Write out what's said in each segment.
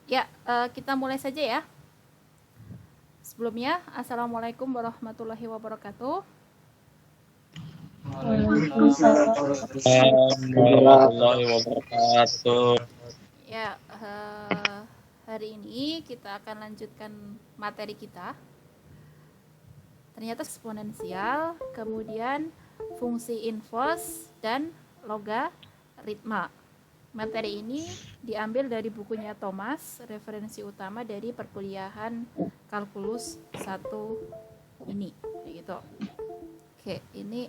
Ya, kita mulai saja ya. Sebelumnya, Assalamualaikum warahmatullahi wabarakatuh. Waalaikumsalam. Warahmatullahi wabarakatuh. Ya, hari ini kita akan lanjutkan materi kita. Ternyata eksponensial, kemudian fungsi inverse dan logaritma. Materi ini diambil dari bukunya Thomas, referensi utama dari perkuliahan kalkulus 1 ini, gitu. Oke, ini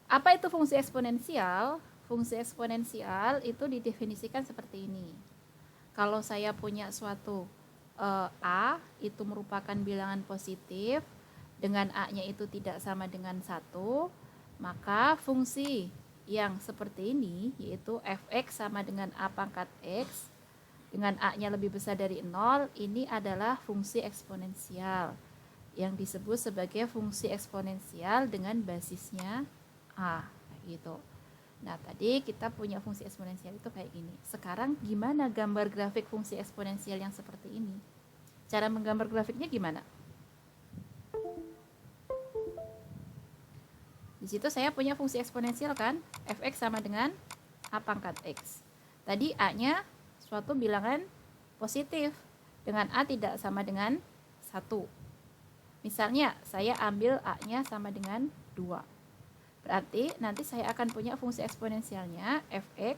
apa itu fungsi eksponensial? Fungsi eksponensial itu didefinisikan seperti ini. Kalau saya punya suatu A itu merupakan bilangan positif dengan A-nya itu tidak sama dengan 1, maka fungsi yang seperti ini yaitu fx sama dengan A pangkat x dengan A-nya lebih besar dari 0, ini adalah fungsi eksponensial yang disebut sebagai fungsi eksponensial dengan basisnya A gitu. Nah, tadi kita punya fungsi eksponensial itu kayak gini. Sekarang gimana gambar grafik fungsi eksponensial yang seperti ini? Cara menggambar grafiknya gimana? Di situ saya punya fungsi eksponensial kan, fx sama dengan A pangkat x. Tadi A-nya suatu bilangan positif dengan A tidak sama dengan 1. Misalnya saya ambil A-nya sama dengan 2. Berarti nanti saya akan punya fungsi eksponensialnya fx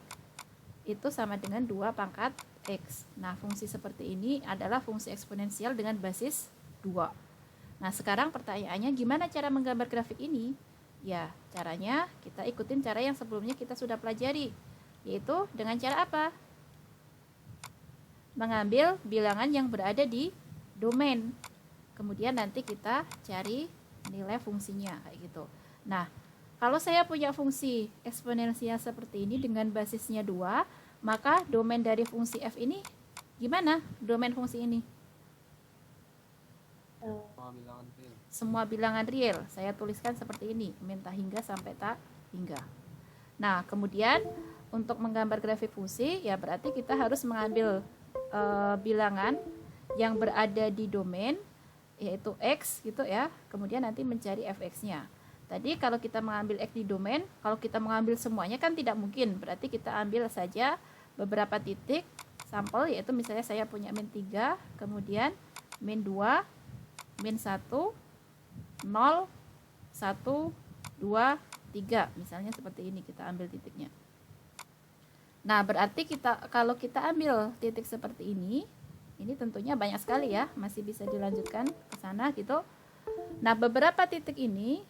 itu sama dengan 2 pangkat x. Nah, fungsi seperti ini adalah fungsi eksponensial dengan basis 2. Nah, sekarang pertanyaannya gimana cara menggambar grafik ini? Ya, caranya kita ikutin cara yang sebelumnya kita sudah pelajari, yaitu dengan cara apa? Mengambil bilangan yang berada di domain. Kemudian nanti kita cari nilai fungsinya kayak gitu. Nah, kalau saya punya fungsi eksponensial seperti ini dengan basisnya 2, maka domain dari fungsi f ini gimana? Domain fungsi ini? Semua bilangan real. Saya tuliskan seperti ini, min tak hingga sampai tak hingga. Nah, kemudian untuk menggambar grafik fungsi, ya berarti kita harus mengambil bilangan yang berada di domain, yaitu x gitu ya. Kemudian nanti mencari fx-nya. Tadi kalau kita mengambil x di domain, kalau kita mengambil semuanya kan tidak mungkin. Berarti kita ambil saja beberapa titik sampel, yaitu misalnya saya punya min 3, kemudian min 2, min 1, 0, 1, 2, 3. Misalnya seperti ini kita ambil titiknya. Nah, berarti kalau kita ambil titik seperti ini tentunya banyak sekali ya, masih bisa dilanjutkan ke sana gitu. Nah, beberapa titik ini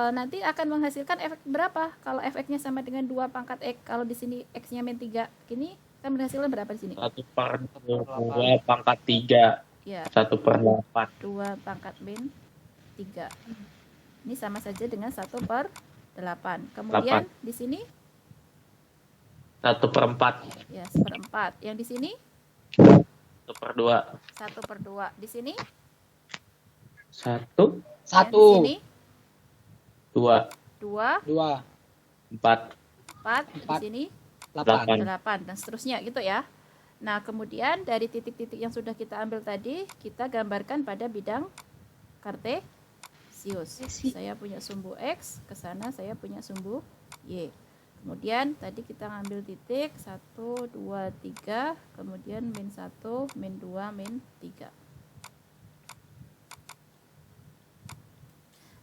nanti akan menghasilkan efek berapa? Kalau fx-nya sama dengan 2 pangkat x, kalau di sini x-nya min 3, ini akan menghasilkan berapa di sini? 1/2 pangkat 3. Ya. 1/8. 2 pangkat min 3. Ini sama saja dengan 1/8. Kemudian 8. Di sini 1/4. Ya, 1/4. Yang di sini 1/2. 1/2. Di sini 1. Di sini 2. 4. 4. Di sini 8. 8 dan seterusnya gitu ya. Nah, kemudian dari titik-titik yang sudah kita ambil tadi, kita gambarkan pada bidang kartesius. Saya punya sumbu x, ke sana saya punya sumbu y. Kemudian tadi kita ngambil titik 1, 2, 3, kemudian min 1, min 2, min 3.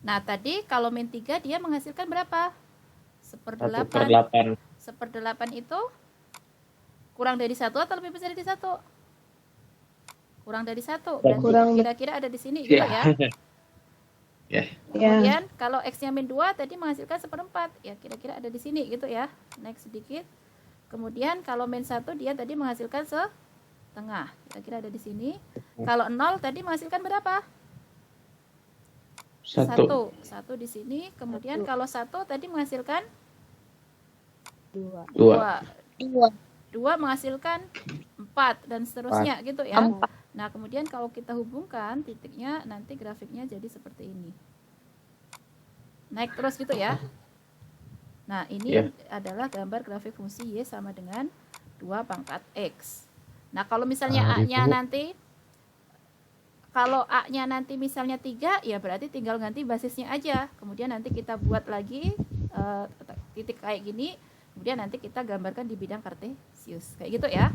Nah, tadi kalau min 3 dia menghasilkan berapa? 1/8. 1/8 itu kurang dari 1 atau lebih besar dari 1? Kurang dari 1. Berarti kira-kira ada di sini gitu ya. Kemudian kalau x-nya min 2 tadi menghasilkan 1/4. Ya, kira-kira ada di sini gitu ya. Naik sedikit. Kemudian kalau min 1 dia tadi menghasilkan setengah. Kira-kira ada di sini. Kalau 0 tadi menghasilkan berapa? 1 di sini. Kemudian kalau 1 tadi menghasilkan 2 menghasilkan 4 dan seterusnya gitu ya. Nah, kemudian kalau kita hubungkan titiknya, nanti grafiknya jadi seperti ini. Naik terus gitu ya. Nah, ini adalah gambar grafik fungsi y sama dengan 2 pangkat x. Nah, kalau misalnya A-nya nanti misalnya 3, ya berarti tinggal ganti basisnya aja. Kemudian nanti kita buat lagi titik kayak gini. Kemudian nanti kita gambarkan di bidang kartesius. Kayak gitu ya.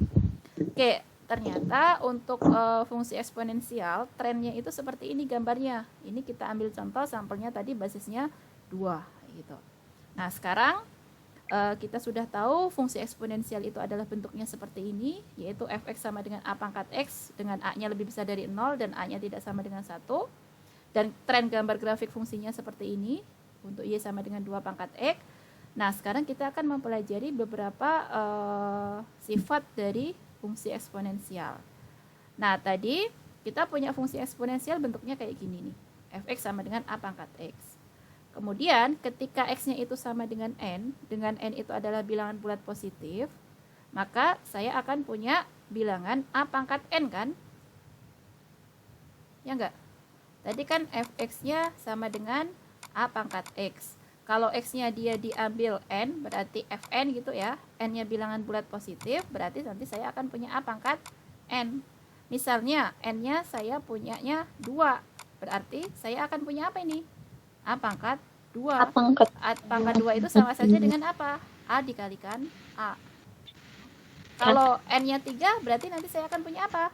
Oke, ternyata untuk fungsi eksponensial, trennya itu seperti ini gambarnya. Ini kita ambil contoh, sampelnya tadi basisnya 2. Gitu. Nah, sekarang kita sudah tahu fungsi eksponensial itu adalah bentuknya seperti ini, yaitu fx sama dengan a pangkat x dengan a-nya lebih besar dari 0 dan a-nya tidak sama dengan 1. Dan tren gambar grafik fungsinya seperti ini, untuk y sama dengan 2 pangkat x. Nah, sekarang kita akan mempelajari beberapa sifat dari fungsi eksponensial. Nah, tadi kita punya fungsi eksponensial bentuknya kayak gini nih, fx sama dengan a pangkat x. Kemudian ketika x-nya itu sama dengan n itu adalah bilangan bulat positif, maka saya akan punya bilangan a pangkat n kan? Ya enggak? Tadi kan fx-nya sama dengan a pangkat x. Kalau x-nya dia diambil n, berarti fn gitu ya. N-nya bilangan bulat positif, berarti nanti saya akan punya a pangkat n. Misalnya n-nya saya punyanya 2, berarti saya akan punya apa ini? A pangkat 2. A pangkat 2 itu sama saja dengan apa? A dikalikan A. Kalau n-nya 3, berarti nanti saya akan punya apa?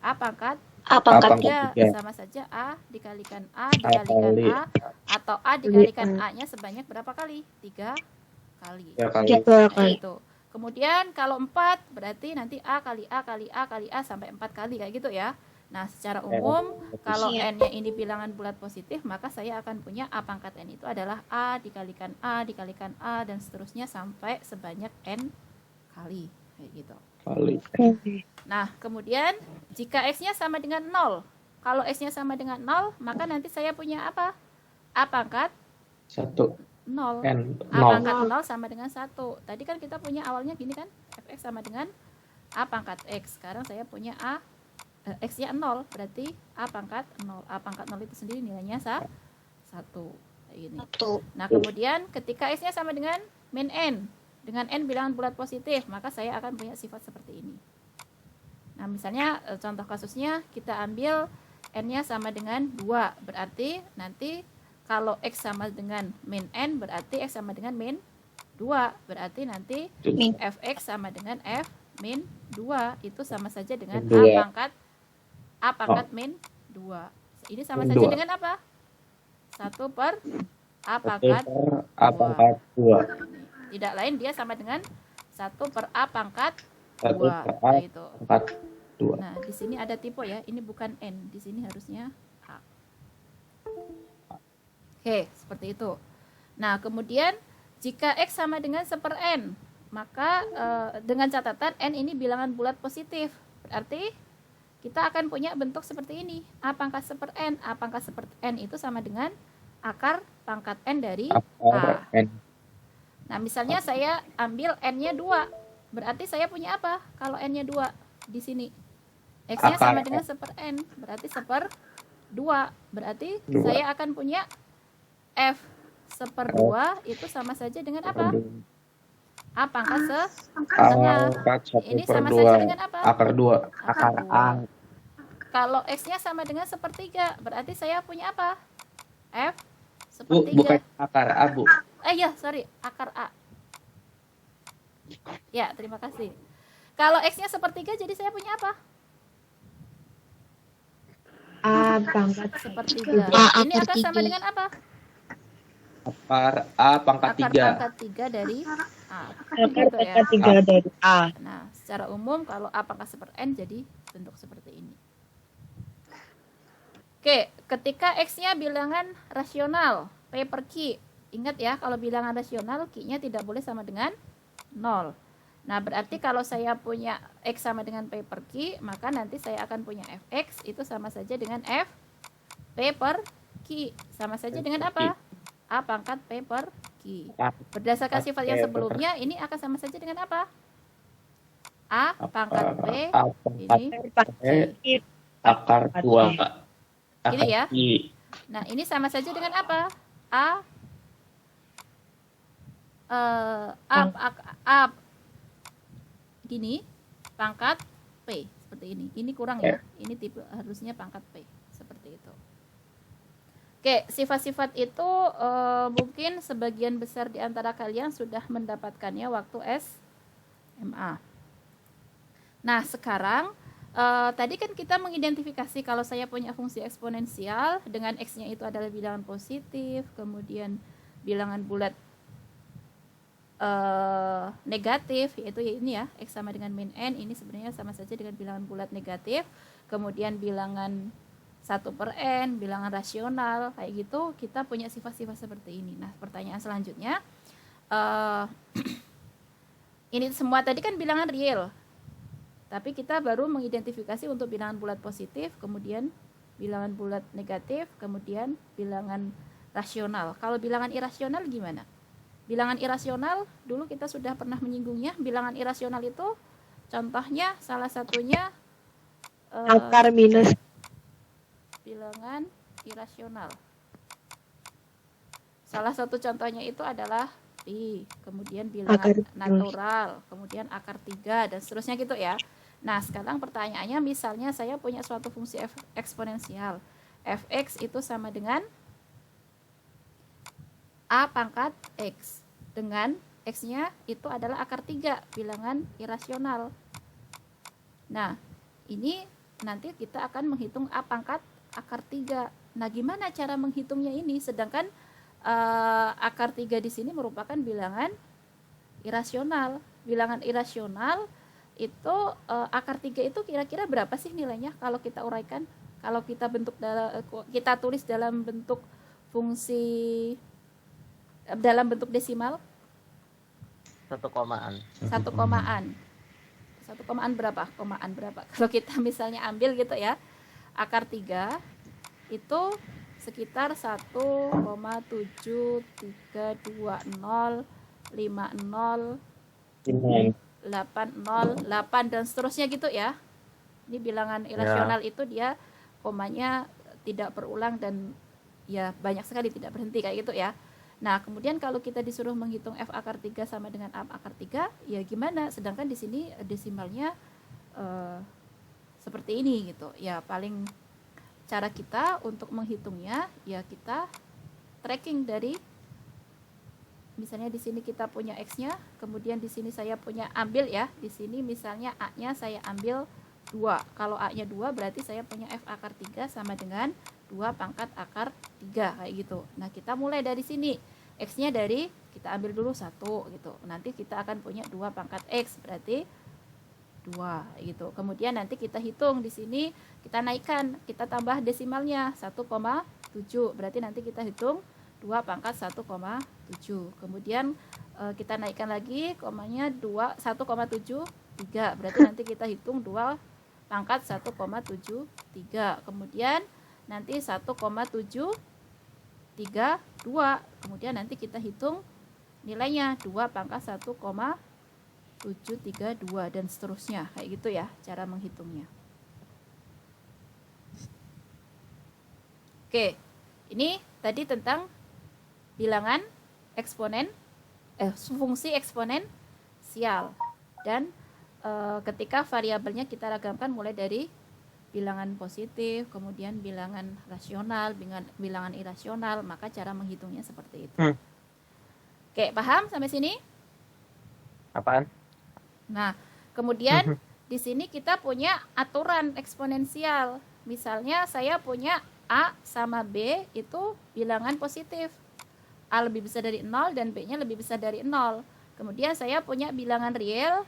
A pangkat 3 sama saja A dikalikan A dikalikan A, atau A dikalikan A-nya sebanyak berapa kali? 3 kali. 3 kali. Itu. Kemudian kalau 4, berarti nanti A kali A kali A kali A sampai 4 kali kayak gitu ya. Nah, secara umum, kalau n-nya ini bilangan bulat positif, maka saya akan punya a pangkat n itu adalah a dikalikan a, dan seterusnya sampai sebanyak n kali. Kayak gitu. Nah, kemudian, jika x-nya sama dengan 0, kalau x-nya sama dengan 0, maka nanti saya punya apa? A pangkat 1. 0. N. A pangkat 0 sama dengan 1. Tadi kan kita punya awalnya gini kan? Fx sama dengan a pangkat x. Sekarang saya punya x-nya 0, berarti a pangkat 0. A pangkat 0 itu sendiri nilainya 1. Kayak gini. Nah, kemudian ketika x-nya sama dengan min n, dengan n bilangan bulat positif, maka saya akan punya sifat seperti ini. Nah, misalnya contoh kasusnya kita ambil n-nya sama dengan 2, berarti nanti kalau x sama dengan min n, berarti x sama dengan min 2, berarti nanti fx sama dengan f min 2, itu sama saja dengan a pangkat min 2. Ini sama saja dengan apa? 1 per a pangkat 2. Tidak lain, dia sama dengan 1 per a pangkat 2. Nah, itu. Nah, di sini ada tipe ya. Ini bukan n, di sini harusnya a. Oke, seperti itu. Nah, kemudian jika x sama dengan 1 per n, maka dengan catatan n ini bilangan bulat positif. Berarti kita akan punya bentuk seperti ini. A pangkat 1 per n. A pangkat 1 per n itu sama dengan akar pangkat n dari a. Nah, misalnya saya ambil n-nya 2. Berarti saya punya apa? Kalau n-nya 2 di sini. X-nya sama dengan 1 per n. Berarti 1 per 2. Berarti saya akan punya f 1 per 2 itu sama saja dengan apa? A pangkat 1/2. Ini sama saja dengan apa? Akar 2. Akar A. Kalau x-nya sama dengan 1/3, berarti saya punya apa? F 1/3. Bukan akar A, Bu. Iya, sorry, akar A. Ya, terima kasih. Kalau x-nya 1/3, jadi saya punya apa? A pangkat 1/3. Ini akan sama dengan apa? Akar A pangkat 3. Akar pangkat 3 dari A. Akar pangkat 3 dari A. Nah, secara umum kalau A pangkat 1 per n jadi bentuk seperti ini. Oke, ketika x-nya bilangan rasional, P per Q. Ingat ya, kalau bilangan rasional, Q-nya tidak boleh sama dengan 0. Nah, berarti kalau saya punya x sama dengan P per Q, maka nanti saya akan punya fx itu sama saja dengan f P per Q. Sama saja dengan apa? A pangkat P per Q. Berdasarkan sifat yang sebelumnya, ini akan sama saja dengan apa? A pangkat P, ini Q. Akar 2, Kak. Ini ya. Nah, ini sama saja dengan apa? A gini, pangkat P seperti ini. Ini kurang ya. Ini tipe harusnya pangkat P seperti itu. Oke, sifat-sifat itu mungkin sebagian besar di antara kalian sudah mendapatkannya waktu SMA. Nah, sekarang tadi kan kita mengidentifikasi kalau saya punya fungsi eksponensial dengan X-nya itu adalah bilangan positif, kemudian bilangan bulat negatif, yaitu ini ya, X sama dengan min N, ini sebenarnya sama saja dengan bilangan bulat negatif, kemudian bilangan 1/n, bilangan rasional, kayak gitu, kita punya sifat-sifat seperti ini. Nah, pertanyaan selanjutnya, ini semua tadi kan bilangan real, tapi kita baru mengidentifikasi untuk bilangan bulat positif, kemudian bilangan bulat negatif, kemudian bilangan rasional. Kalau bilangan irasional gimana? Bilangan irasional, dulu kita sudah pernah menyinggungnya. Bilangan irasional itu contohnya, salah satunya Akar minus. bilangan irasional. Salah satu contohnya itu adalah pi, kemudian bilangan natural, kemudian akar 3, dan seterusnya gitu ya. Nah, sekarang pertanyaannya, misalnya saya punya suatu fungsi eksponensial. Fx itu sama dengan A pangkat X, dengan X-nya itu adalah akar 3, bilangan irasional. Nah, ini nanti kita akan menghitung A pangkat akar 3. Nah, gimana cara menghitungnya ini? Sedangkan akar 3 di sini merupakan bilangan irasional. Bilangan irasional itu akar 3 itu kira-kira berapa sih nilainya kalau kita uraikan? Kalau kita kita tulis dalam bentuk fungsi dalam bentuk desimal? 1 komaan. 1 komaan. 1 komaan berapa? Komaan berapa? Kalau kita misalnya ambil gitu ya, akar 3 itu sekitar 1,7305080 dan seterusnya gitu ya. Ini bilangan irasional itu dia komanya tidak berulang dan ya banyak sekali, tidak berhenti kayak gitu ya. Nah, kemudian kalau kita disuruh menghitung F akar 3 sama dengan A akar 3, ya gimana? Sedangkan di sini desimalnya seperti ini gitu. Ya, paling cara kita untuk menghitungnya ya kita tracking dari, misalnya di sini kita punya X-nya, kemudian di sini saya punya ambil ya, di sini misalnya A-nya saya ambil 2. Kalau A-nya 2 berarti saya punya F akar 3 sama dengan 2 pangkat akar 3 kayak gitu. Nah, kita mulai dari sini. X-nya dari kita ambil dulu 1 gitu. Nanti kita akan punya 2 pangkat X, berarti 2 gitu. Kemudian nanti kita hitung di sini, kita naikkan, kita tambah desimalnya 1,7. Berarti nanti kita hitung 2 pangkat 1,7. Kemudian kita naikkan lagi komanya 1,73. Berarti nanti kita hitung 2 pangkat 1,73. Kemudian nanti 1,732. Kemudian nanti kita hitung nilainya 2 pangkat 1,732 dan seterusnya, kayak gitu ya cara menghitungnya. Oke, ini tadi tentang bilangan eksponen, fungsi eksponensial, dan ketika variabelnya kita ragamkan mulai dari bilangan positif, kemudian bilangan rasional, bilangan irasional, maka cara menghitungnya seperti itu. Oke, paham sampai sini? Apaan? Nah, kemudian di sini kita punya aturan eksponensial. Misalnya saya punya A sama B itu bilangan positif. A lebih besar dari 0 dan B-nya lebih besar dari 0. Kemudian saya punya bilangan real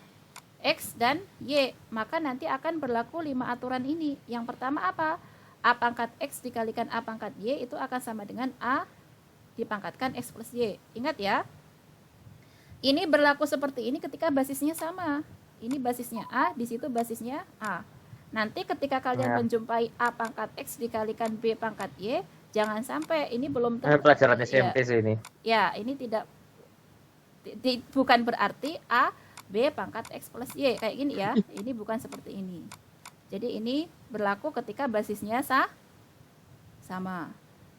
X dan Y, maka nanti akan berlaku 5 aturan ini. Yang pertama apa? A pangkat X dikalikan A pangkat Y itu akan sama dengan A dipangkatkan X plus Y. Ingat ya, ini berlaku seperti ini ketika basisnya sama. Ini basisnya A, di situ basisnya A. Nanti ketika kalian menjumpai A pangkat X dikalikan B pangkat Y, jangan sampai ini belum pelajaran SMP sih ini. Ya, ini bukan berarti A B pangkat X plus Y kayak gini ya. Ini bukan seperti ini. Jadi ini berlaku ketika basisnya sama.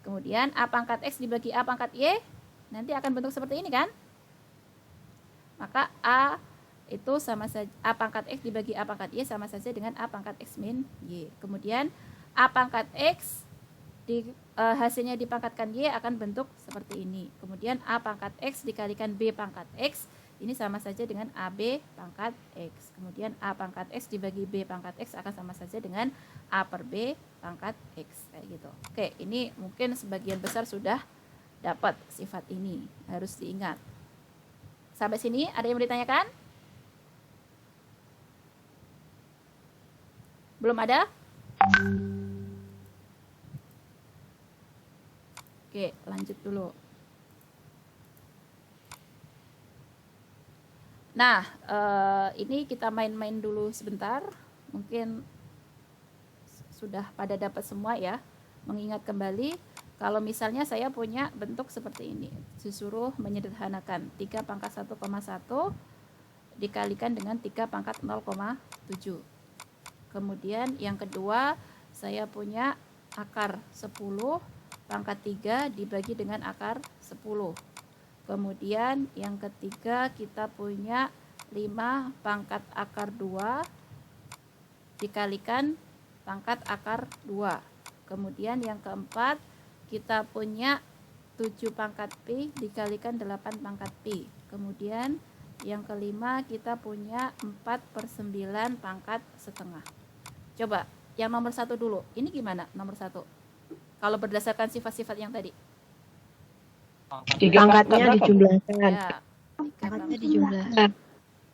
Kemudian A pangkat X dibagi A pangkat Y nanti akan bentuk seperti ini kan? Maka A itu sama saja, A pangkat X dibagi A pangkat Y sama saja dengan A pangkat X min Y. Kemudian A pangkat X hasilnya dipangkatkan Y akan bentuk seperti ini. Kemudian A pangkat X dikalikan B pangkat X, ini sama saja dengan AB pangkat X. Kemudian A pangkat X dibagi B pangkat X akan sama saja dengan A per B pangkat X. Kayak gitu. Oke, ini mungkin sebagian besar sudah dapat sifat ini. Harus diingat. Sampai sini ada yang mau ditanyakan? Belum ada? Oke, lanjut dulu. Nah, ini kita main-main dulu sebentar. Mungkin sudah pada dapat semua ya. Mengingat kembali, kalau misalnya saya punya bentuk seperti ini. Disuruh menyederhanakan 3 pangkat 1,1 dikalikan dengan 3 pangkat 0,7. Kemudian yang kedua, saya punya akar 10 pangkat 3 dibagi dengan akar 10. Kemudian yang ketiga kita punya 5 pangkat akar 2 dikalikan pangkat akar 2. Kemudian yang keempat kita punya 7 pangkat Pi dikalikan 8 pangkat Pi. Kemudian yang kelima kita punya 4/9 pangkat setengah. Coba yang nomor 1 dulu. Ini gimana nomor 1? Kalau berdasarkan sifat-sifat yang tadi. Pangkatnya dijumlahkan. Ya, 3 Pangkatnya dijumlahkan.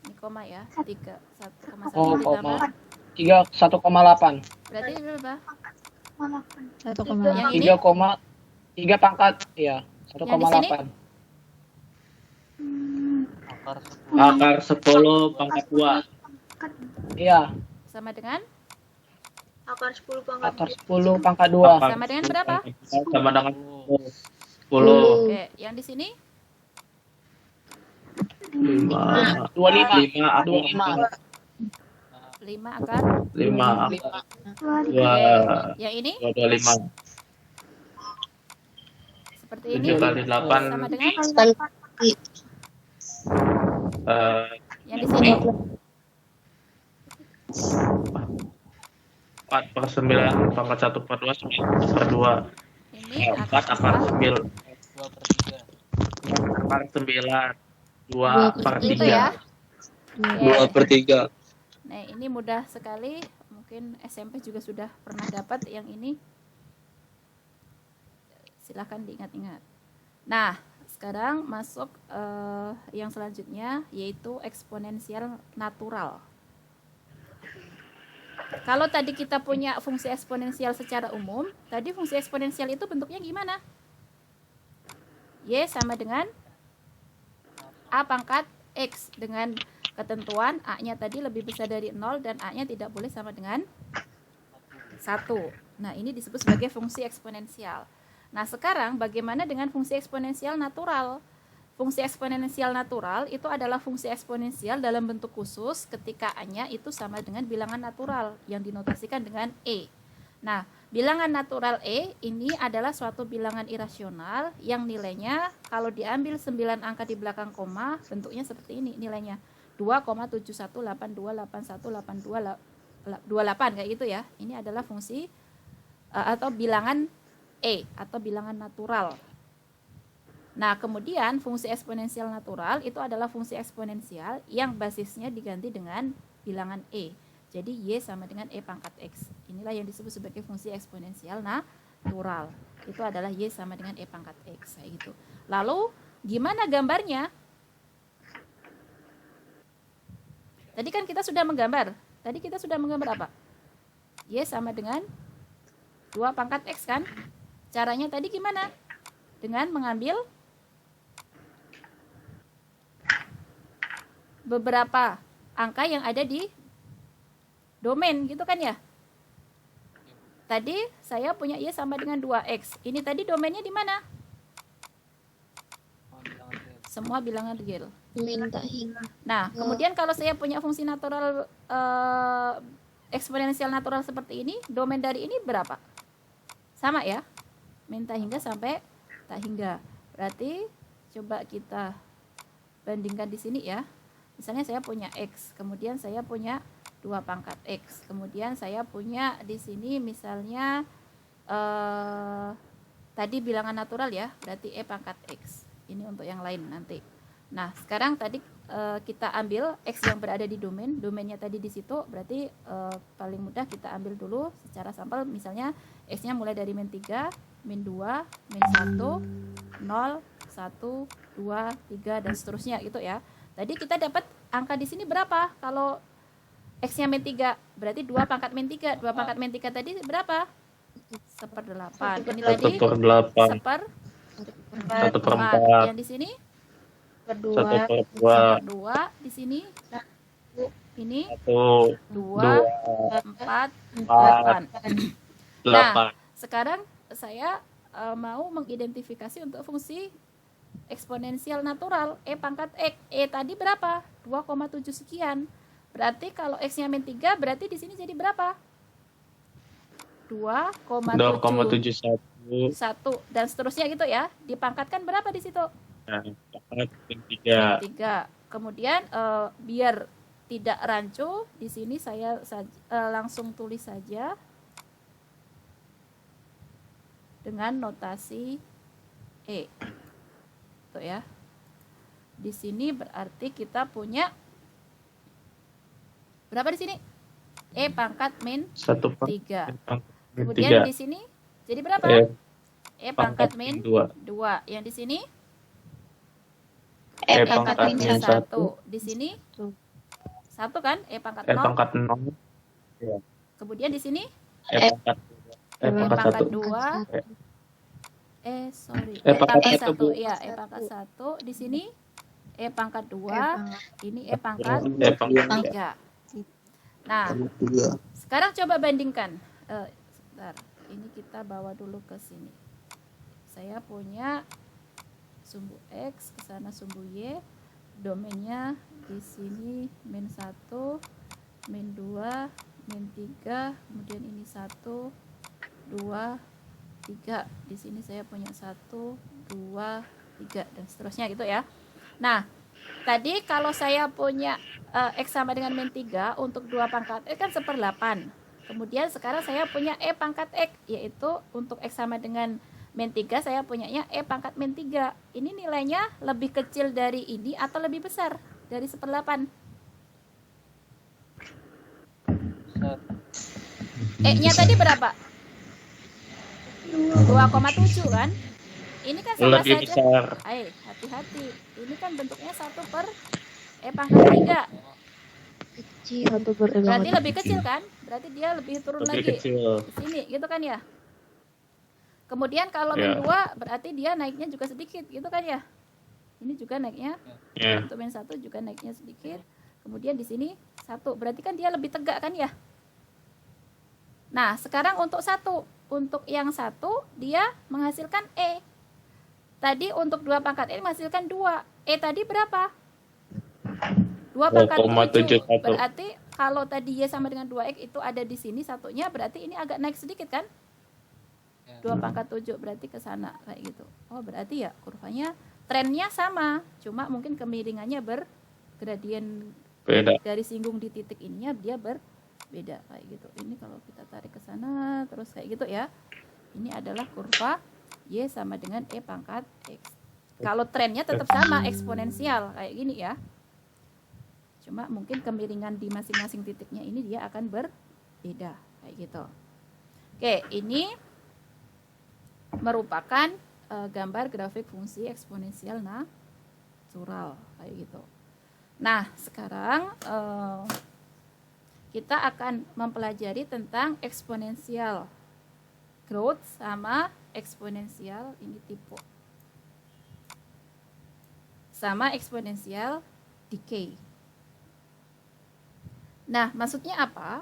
ini koma ya, 3, 1,1 Oh, ditambah. 1,8. Berarti berapa? 1,8. Yang ini 3 pangkat ya, Yang di sini? 1,8. Akar 10 pangkat 2. Iya, sama dengan akar 10 pangkat 2. Sama dengan berapa? Sama dengan 10. Oke, yang di sini 5. 25. 5 5 akar. 5 Oke, yang ini 25. seperti 7 ini kali 8 sama dengan yang di sini 4/9 pangkat 1 per 2 per 2. ini 4 akar 9 akar 9 2 per itu ya. 3 2 per 3. Nah, ini mudah sekali. Mungkin SMP juga sudah pernah dapat yang ini. Silahkan diingat-ingat. Nah, sekarang masuk yang selanjutnya, yaitu eksponensial natural. Kalau tadi kita punya fungsi eksponensial secara umum, tadi fungsi eksponensial itu bentuknya gimana? Y sama dengan A pangkat X dengan ketentuan A-nya tadi lebih besar dari 0 dan A-nya tidak boleh sama dengan 1. Nah, ini disebut sebagai fungsi eksponensial. Nah, sekarang bagaimana dengan fungsi eksponensial natural? Fungsi eksponensial natural itu adalah fungsi eksponensial dalam bentuk khusus ketika A-nya itu sama dengan bilangan natural yang dinotasikan dengan E. Nah, bilangan natural E ini adalah suatu bilangan irasional yang nilainya kalau diambil 9 angka di belakang koma, bentuknya seperti ini nilainya. 2,7182818228 kayak gitu ya. Ini adalah fungsi atau bilangan E atau bilangan natural. Nah, kemudian fungsi eksponensial natural itu adalah fungsi eksponensial yang basisnya diganti dengan bilangan E. Jadi Y sama dengan E pangkat X. Inilah yang disebut sebagai fungsi eksponensial natural. Itu adalah Y sama dengan E pangkat X kayak gitu. Lalu gimana gambarnya? Tadi kan kita sudah menggambar. Tadi kita sudah menggambar apa? Y sama dengan 2 pangkat X kan? Caranya tadi gimana? Dengan mengambil beberapa angka yang ada di domain gitu kan ya? Tadi saya punya Y sama dengan 2X. Ini tadi domainnya di mana? Semua bilangan real. Nah, kemudian kalau saya punya fungsi natural eksponensial natural seperti ini, domain dari ini berapa? Sama ya? Min tak hingga sampai tak hingga. Berarti coba kita bandingkan di sini ya. Misalnya saya punya X, kemudian saya punya 2 pangkat X. Kemudian saya punya di sini misalnya tadi bilangan natural ya, berarti E pangkat X. Ini untuk yang lain nanti. Nah, sekarang tadi kita ambil X yang berada di domain. Domainnya tadi di situ, berarti paling mudah kita ambil dulu secara sampel. Misalnya X-nya mulai dari min 3, min 2, min 1, 0, 1, 2, 3, dan seterusnya gitu ya. Tadi kita dapat angka di sini berapa? Kalau X-nya min 3, berarti 2 pangkat min 3. 2 pangkat min 3 tadi berapa? 1/8. Ini tadi 1/8. 1/4. Yang di sini 1/2. 2 di sini. Ini 1, 2, 4, 4, 8. Nah, 8. sekarang saya mau mengidentifikasi untuk fungsi eksponensial natural E pangkat X. E tadi berapa? 2,7 sekian. Berarti kalau X-nya min 3, berarti di sini jadi berapa? 2,71 dan seterusnya gitu ya. Dipangkatkan berapa di situ? Nah, min 3. 3. Kemudian biar tidak rancu, di sini saya langsung tulis saja dengan notasi E. Tuh ya. Di sini berarti kita punya berapa di sini? E pangkat min 3. Kemudian di sini jadi berapa? E pangkat min 2. Yang di sini? E pangkat min 1. 1. Di sini? 1 kan? E pangkat E 0. pangkat 0. Kemudian di sini? E pangkat 2. 1. E pangkat 1. Iya, E pangkat 1. Di sini? E pangkat 2. Ini E pangkat 3. Nah, sekarang coba bandingkan. Sebentar, ini kita bawa dulu ke sini. Saya punya sumbu X, ke sana sumbu Y, domainnya di sini min 1, min 2, min 3, kemudian ini 1, 2, 3. Di sini saya punya 1, 2, 3, dan seterusnya gitu ya. Nah, tadi kalau saya punya X sama dengan min 3 untuk 2 pangkat X kan 1/8. Kemudian sekarang saya punya E pangkat X, yaitu untuk X sama dengan min 3 saya punyanya E pangkat min 3. Ini nilainya lebih kecil dari ini atau lebih besar dari 1/8? E-nya tadi berapa? 2,7 kan? Ini kan sama Lebih saja. besar. Hati-hati. Ini kan bentuknya 1 per E pangkat 3. Kecil. 1 per E Berarti pangkat. lebih kecil kan? Berarti dia lebih turun Lebih lagi. kecil. Di sini, gitu kan ya? Kemudian kalau Ya. min 2 berarti dia naiknya juga sedikit, gitu kan ya? Ini juga naiknya. Ya. Untuk min 1 juga naiknya sedikit. Kemudian di sini 1. Berarti kan dia lebih tegak kan ya? Nah, sekarang untuk 1. Untuk yang 1 dia menghasilkan E. Tadi untuk 2 pangkat E menghasilkan 2. E tadi berapa? 2 pangkat 7. 2,71. Berarti kalau tadi Y sama dengan 2X itu ada di sini satunya, berarti ini agak naik sedikit kan? 2 pangkat 7 berarti ke sana kayak gitu. Oh, berarti ya kurvanya trennya sama, cuma mungkin kemiringannya bergradien Beda. dari singgung di titik ininya dia berbeda kayak gitu. Ini kalau kita tarik ke sana terus kayak gitu ya. Ini adalah kurva Y sama dengan E pangkat X. Kalau trennya tetap sama, eksponensial kayak gini ya. Cuma mungkin kemiringan di masing-masing titiknya ini dia akan berbeda kayak gitu. Oke, ini merupakan gambar grafik fungsi eksponensial natural kayak gitu. Nah, sekarang kita akan mempelajari tentang eksponensial growth sama eksponensial ini tipe sama eksponensial decay. Nah, maksudnya apa?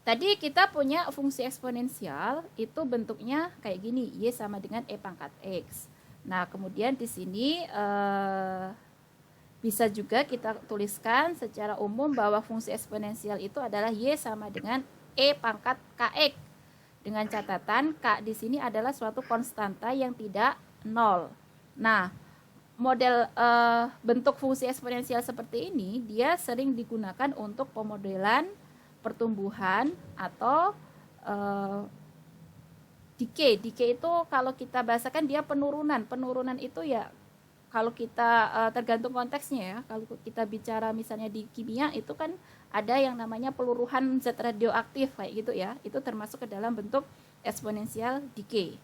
Tadi kita punya fungsi eksponensial itu bentuknya kayak gini, Y sama dengan E pangkat X. Nah, kemudian di sini bisa juga kita tuliskan secara umum bahwa fungsi eksponensial itu adalah Y sama dengan E pangkat KX. Dengan catatan K di sini adalah suatu konstanta yang tidak nol. Nah, model bentuk fungsi eksponensial seperti ini dia sering digunakan untuk pemodelan pertumbuhan atau decay. Decay itu kalau kita bahasakan dia penurunan. Penurunan itu ya kalau kita tergantung konteksnya ya. Kalau kita bicara misalnya di kimia itu kan ada yang namanya peluruhan zat radioaktif kayak gitu ya. Itu termasuk ke dalam bentuk eksponensial decay.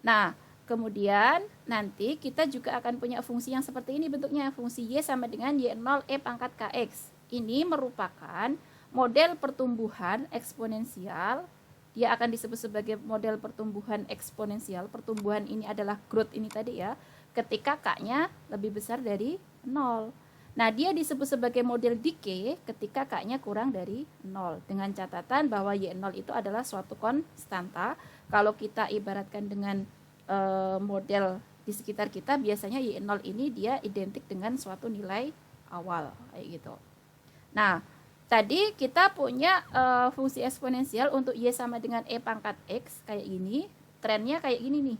Nah, kemudian nanti kita juga akan punya fungsi yang seperti ini bentuknya. Fungsi Y sama dengan Y0 E pangkat KX. Ini merupakan model pertumbuhan eksponensial. Dia akan disebut sebagai model pertumbuhan eksponensial. Pertumbuhan ini adalah growth ini tadi ya. Ketika K-nya lebih besar dari 0. Nah, dia disebut sebagai model decay ketika K-nya kurang dari 0. Dengan catatan bahwa Y0 itu adalah suatu konstanta. Kalau kita ibaratkan dengan model di sekitar kita, biasanya Y0 ini dia identik dengan suatu nilai awal kayak gitu. Nah, tadi kita punya fungsi eksponensial untuk Y sama dengan E pangkat X kayak gini. Trennya kayak gini nih.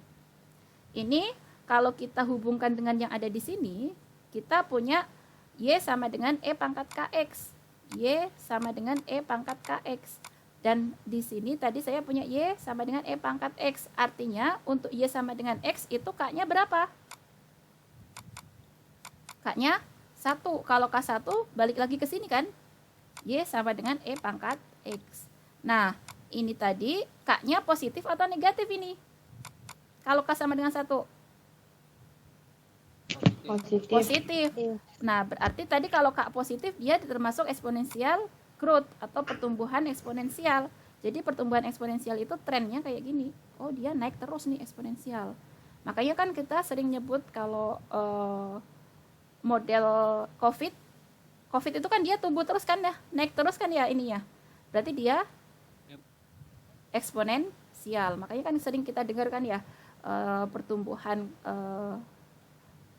Ini kalau kita hubungkan dengan yang ada di sini, kita punya Y sama dengan E pangkat KX. Y sama dengan E pangkat KX. Dan di sini tadi saya punya Y sama dengan E pangkat X. Artinya untuk Y sama dengan X itu K-nya berapa? K-nya 1. Kalau K1 balik lagi ke sini kan? Y sama dengan E pangkat X. Nah, ini tadi K-nya positif atau negatif ini? Kalau K sama dengan 1? Positif. Nah, berarti tadi kalau K positif dia termasuk eksponensial growth atau pertumbuhan eksponensial. Jadi pertumbuhan eksponensial itu trennya kayak gini. Oh, dia naik terus nih eksponensial. Makanya kan kita sering nyebut kalau model COVID itu kan dia tumbuh terus kan ya, naik terus kan ya ininya. Berarti dia eksponensial. Makanya kan sering kita dengar kan ya pertumbuhan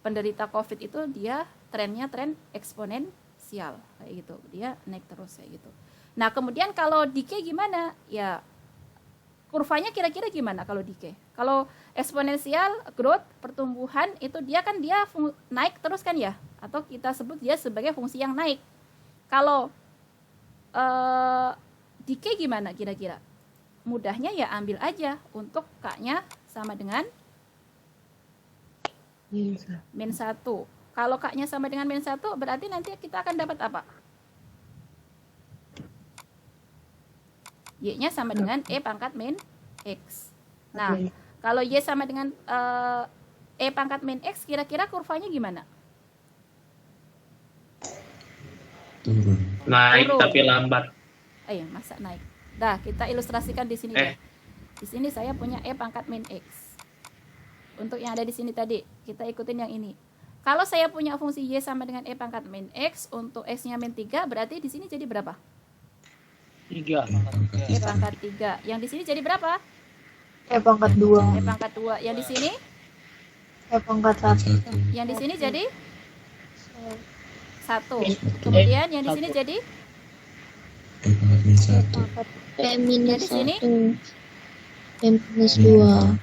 penderita COVID itu dia trennya tren eksponensial kayak gitu. Dia naik terus kayak gitu. Nah, kemudian kalau decay gimana? Ya kurvanya kira-kira gimana kalau decay? Kalau eksponensial growth pertumbuhan itu dia kan dia naik terus kan ya? Atau kita sebut dia sebagai fungsi yang naik. Kalau decay gimana kira-kira? Mudahnya ya ambil aja untuk K-nya sama dengan min 1. Kalau K-nya sama dengan min 1 berarti nanti kita akan dapat apa? Y-nya sama dengan E pangkat min X. Nah, kalau Y sama dengan E pangkat min X, kira-kira kurvanya gimana? Naik Turun. tapi lambat. Iya, masa naik. Dah, kita ilustrasikan di sini deh. Di sini saya punya E pangkat min X. Untuk yang ada di sini tadi, kita ikutin yang ini. Kalau saya punya fungsi Y sama dengan E pangkat min X, untuk X-nya min 3, berarti di sini jadi berapa? 3. E pangkat 3. Yang di sini jadi berapa? E pangkat 2. E pangkat 2. Yang di sini? E pangkat 1. Yang di sini jadi 1. Kemudian yang di sini jadi? E minus Di sini? 1. E minus 2.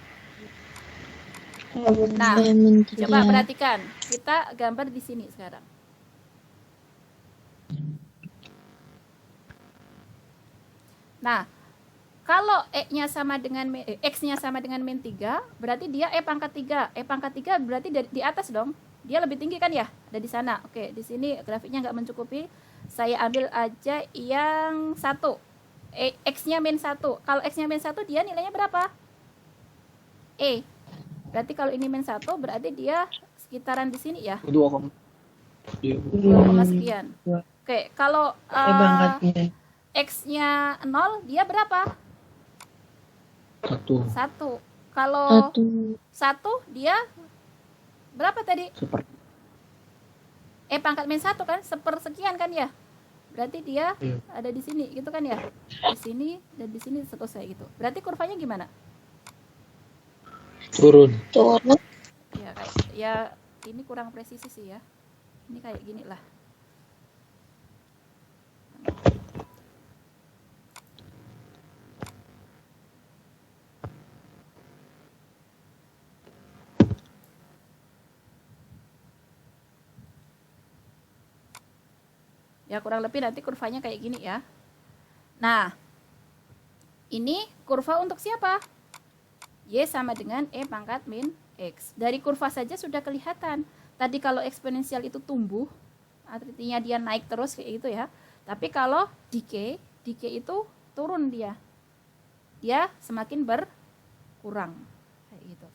Nah, E min 3. coba perhatikan. Kita gambar di sini sekarang. Nah, kalau X-nya sama dengan min 3, berarti dia E pangkat 3. E pangkat 3 berarti di atas dong. Dia lebih tinggi kan ya? Ada di sana. Oke, di sini grafiknya nggak mencukupi. Saya ambil aja yang 1. X-nya min 1. Kalau X-nya min 1 dia nilainya berapa? E. Berarti kalau ini min 1 berarti dia sekitaran di sini ya. 2, 2, sekian. Oke, kalau E pangkatnya. X-nya 0 dia berapa? 1. 1. Kalau 1. 1 dia berapa tadi? Super. E pangkat min 1 kan? Sepersekian kan ya? Berarti dia Iya. ada di sini gitu kan ya? Di sini dan di sini selesai gitu. Berarti kurvanya gimana? Turun. Turun. Ya ini kurang presisi sih ya. Ini kayak gini lah. Ya, kurang lebih nanti kurvanya kayak gini ya. Nah, ini kurva untuk siapa? Y sama dengan E pangkat min X. Dari kurva saja sudah kelihatan. Tadi kalau eksponensial itu tumbuh, artinya dia naik terus kayak gitu ya. Tapi kalau decay itu turun dia. Dia semakin berkurang kayak gitu.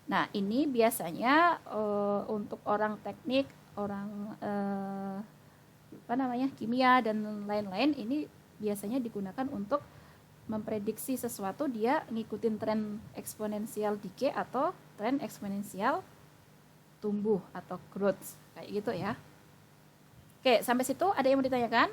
Nah, ini biasanya untuk orang teknik, orang kimia dan lain-lain, ini biasanya digunakan untuk memprediksi sesuatu dia ngikutin tren eksponensial decay atau tren eksponensial tumbuh atau growth kayak gitu ya. Oke, sampai situ ada yang mau ditanyakan?